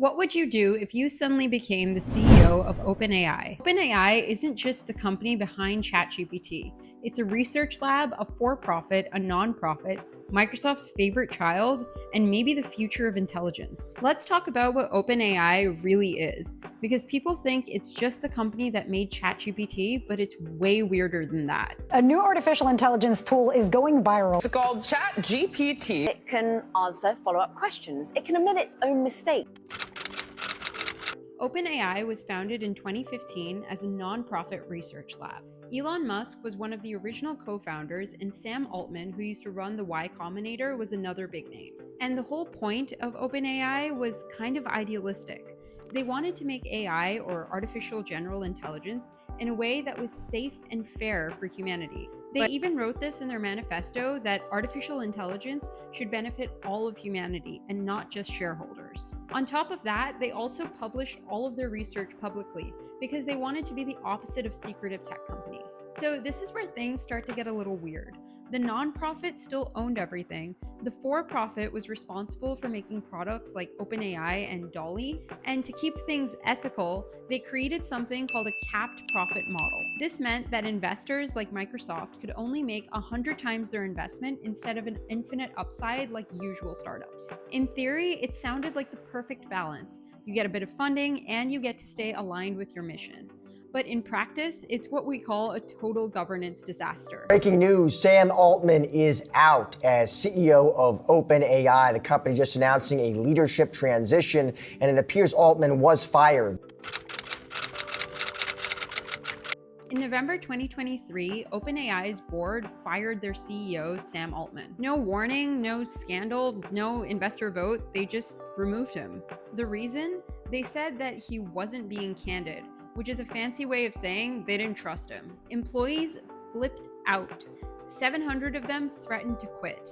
What would you do if you suddenly became the CEO of OpenAI? OpenAI isn't just the company behind ChatGPT. It's a research lab, a for-profit, a non-profit, Microsoft's favorite child, and maybe the future of intelligence. Let's talk about what OpenAI really is, because people think it's just the company that made ChatGPT, but it's way weirder than that. A new artificial intelligence tool is going viral. It's called ChatGPT. It can answer follow-up questions. It can admit its own mistakes. OpenAI was founded in 2015 as a nonprofit research lab. Elon Musk was one of the original co-founders, and Sam Altman, who used to run the Y Combinator, was another big name. And the whole point of OpenAI was kind of idealistic. They wanted to make AI, or artificial general intelligence, in a way that was safe and fair for humanity. They even wrote this in their manifesto that artificial intelligence should benefit all of humanity and not just shareholders. On top of that, they also published all of their research publicly because they wanted to be the opposite of secretive tech companies. So this is where things start to get a little weird. The nonprofit still owned everything. The for-profit was responsible for making products like OpenAI and DALL-E, and to keep things ethical, they created something called a capped profit model. This meant that investors like Microsoft could only make 100 times their investment instead of an infinite upside like usual startups. In theory, it sounded like the perfect balance. You get a bit of funding and you get to stay aligned with your mission. But in practice, it's what we call a total governance disaster. Breaking news, Sam Altman is out as CEO of OpenAI. The company just announcing a leadership transition, and it appears Altman was fired. In November 2023, OpenAI's board fired their CEO, Sam Altman. No warning, no scandal, no investor vote, they just removed him. The reason? They said that he wasn't being candid, which is a fancy way of saying they didn't trust him. Employees flipped out. 700 of them threatened to quit.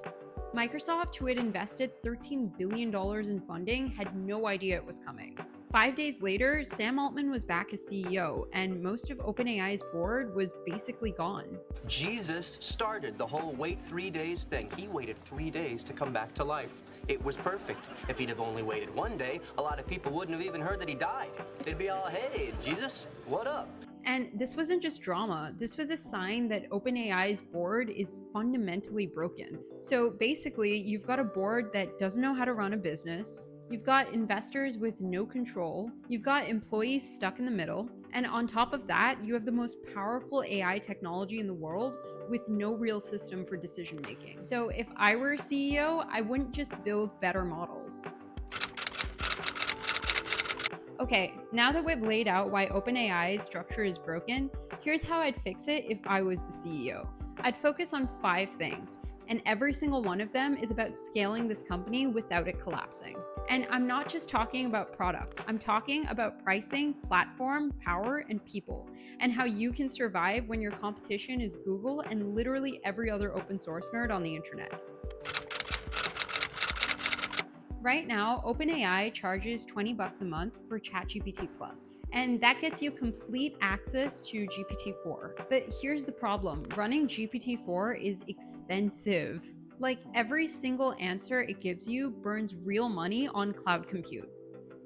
Microsoft, who had invested $13 billion in funding, had no idea it was coming. 5 days later, Sam Altman was back as CEO, and most of OpenAI's board was basically gone. Jesus started the whole wait 3 days thing. He waited 3 days to come back to life. It was perfect. If he'd have only waited 1 day, a lot of people wouldn't have even heard that he died. They'd be all, hey, Jesus, what up? And this wasn't just drama. This was a sign that OpenAI's board is fundamentally broken. So basically, you've got a board that doesn't know how to run a business. You've got investors with no control. You've got employees stuck in the middle. And on top of that, you have the most powerful AI technology in the world with no real system for decision making. So if I were a CEO, I wouldn't just build better models. Okay, now that we've laid out why OpenAI's structure is broken, here's how I'd fix it if I was the CEO. I'd focus on 5 things, and every single one of them is about scaling this company without it collapsing. And I'm not just talking about product, I'm talking about pricing, platform, power, and people, and how you can survive when your competition is Google and literally every other open source nerd on the internet. Right now, OpenAI charges $20 a month for ChatGPT Plus, and that gets you complete access to GPT-4. But here's the problem, running GPT-4 is expensive. Like, every single answer it gives you burns real money on cloud compute.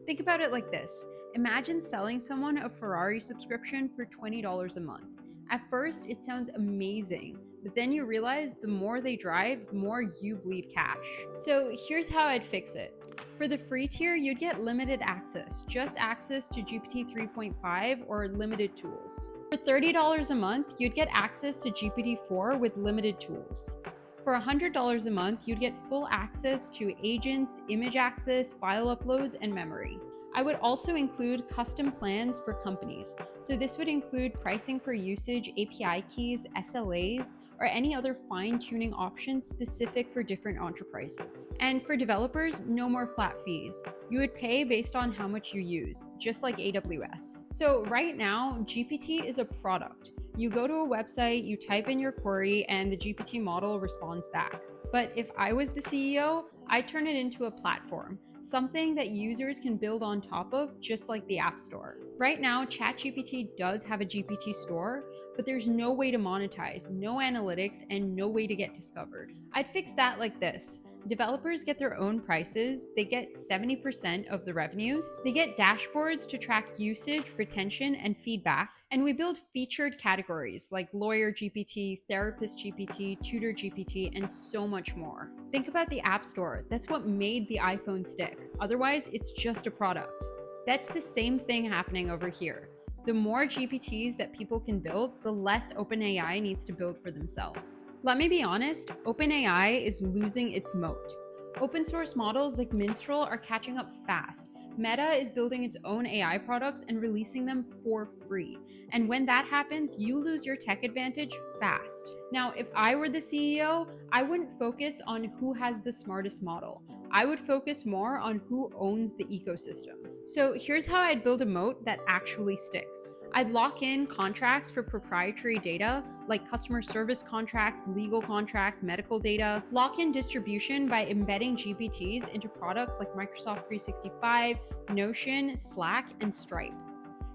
Think about it like this. Imagine selling someone a Ferrari subscription for $20 a month. At first, it sounds amazing, but then you realize the more they drive, the more you bleed cash. So here's how I'd fix it. For the free tier, you'd get limited access, just access to GPT 3.5 or limited tools. For $30 a month, you'd get access to GPT-4 with limited tools. For $100 a month, you'd get full access to agents, image access, file uploads, and memory. I would also include custom plans for companies. So this would include pricing per usage, API keys, SLAs, or any other fine-tuning options specific for different enterprises. And for developers, no more flat fees. You would pay based on how much you use, just like AWS. So right now, GPT is a product. You go to a website, you type in your query, and the GPT model responds back. But if I was the CEO, I'd turn it into a platform, something that users can build on top of, just like the App Store. Right now, ChatGPT does have a GPT store, but there's no way to monetize, no analytics, and no way to get discovered. I'd fix that like this. Developers get their own prices, they get 70% of the revenues, they get dashboards to track usage, retention, and feedback, and we build featured categories like Lawyer GPT, Therapist GPT, Tutor GPT, and so much more. Think about the App Store. That's what made the iPhone stick. Otherwise, it's just a product. That's the same thing happening over here. The more GPTs that people can build, the less OpenAI needs to build for themselves. Let me be honest, OpenAI is losing its moat. Open source models like Minstrel are catching up fast. Meta is building its own AI products and releasing them for free. And when that happens, you lose your tech advantage fast. Now, if I were the CEO, I wouldn't focus on who has the smartest model. I would focus more on who owns the ecosystem. So here's how I'd build a moat that actually sticks. I'd lock in contracts for proprietary data, like customer service contracts, legal contracts, medical data. Lock in distribution by embedding GPTs into products like Microsoft 365, Notion, Slack, and Stripe.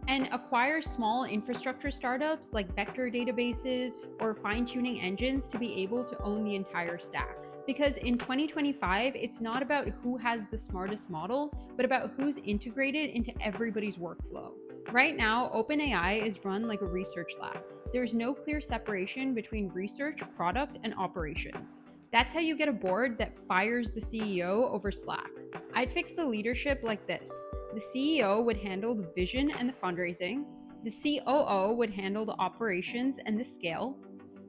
And acquire small infrastructure startups like vector databases or fine-tuning engines to be able to own the entire stack. Because in 2025, it's not about who has the smartest model, but about who's integrated into everybody's workflow. Right now, OpenAI is run like a research lab. There's no clear separation between research, product, and operations. That's how you get a board that fires the CEO over Slack. I'd fix the leadership like this. The CEO would handle the vision and the fundraising. The COO would handle the operations and the scale.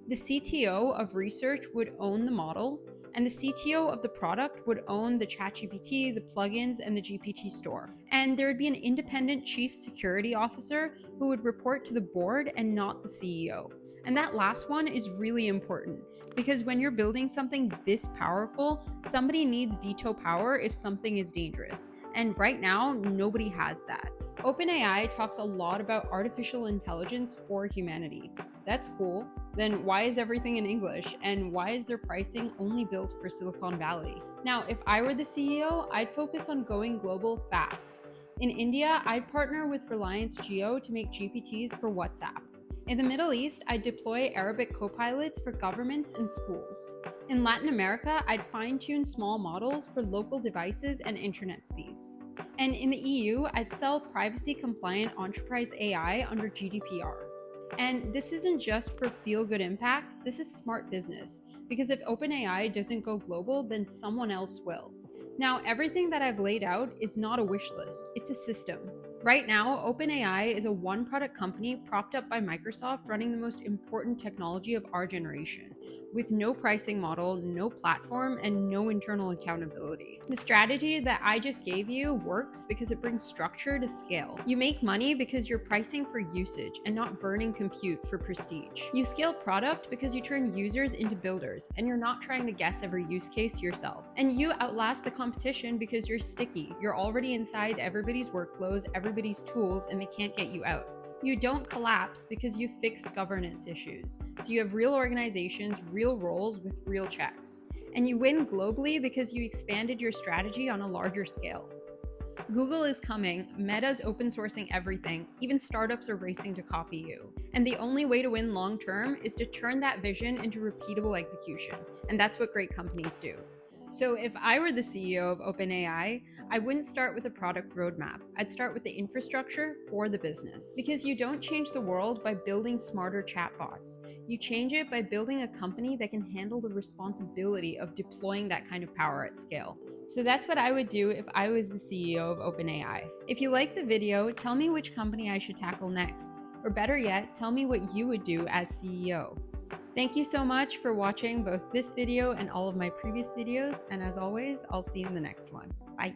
The CTO of research would own the model. And the CTO of the product would own the ChatGPT, the plugins, and the GPT store. And there would be an independent chief security officer who would report to the board and not the CEO. And that last one is really important because when you're building something this powerful, somebody needs veto power if something is dangerous. And right now, nobody has that. OpenAI talks a lot about artificial intelligence for humanity. That's cool. Then why is everything in English? And why is their pricing only built for Silicon Valley? Now, if I were the CEO, I'd focus on going global fast. In India, I'd partner with Reliance Jio to make GPTs for WhatsApp. In the Middle East, I'd deploy Arabic copilots for governments and schools. In Latin America, I'd fine-tune small models for local devices and internet speeds. And in the EU, I'd sell privacy-compliant enterprise AI under GDPR. And this isn't just for feel-good impact, this is smart business. Because if OpenAI doesn't go global, then someone else will. Now, everything that I've laid out is not a wish list, it's a system. Right now, OpenAI is a one-product company propped up by Microsoft running the most important technology of our generation, with no pricing model, no platform, and no internal accountability. The strategy that I just gave you works because it brings structure to scale. You make money because you're pricing for usage and not burning compute for prestige. You scale product because you turn users into builders, and you're not trying to guess every use case yourself. And you outlast the competition because you're sticky. You're already inside everybody's workflows, everybody's tools, and they can't get you out. You don't collapse because you fixed governance issues. So you have real organizations, real roles with real checks. And you win globally because you expanded your strategy on a larger scale. Google is coming, Meta's open sourcing everything, even startups are racing to copy you. And the only way to win long term is to turn that vision into repeatable execution. And that's what great companies do. So if I were the CEO of OpenAI, I wouldn't start with a product roadmap. I'd start with the infrastructure for the business. Because you don't change the world by building smarter chatbots. You change it by building a company that can handle the responsibility of deploying that kind of power at scale. So that's what I would do if I was the CEO of OpenAI. If you like the video, tell me which company I should tackle next. Or better yet, tell me what you would do as CEO. Thank you so much for watching both this video and all of my previous videos, and as always, I'll see you in the next one. Bye.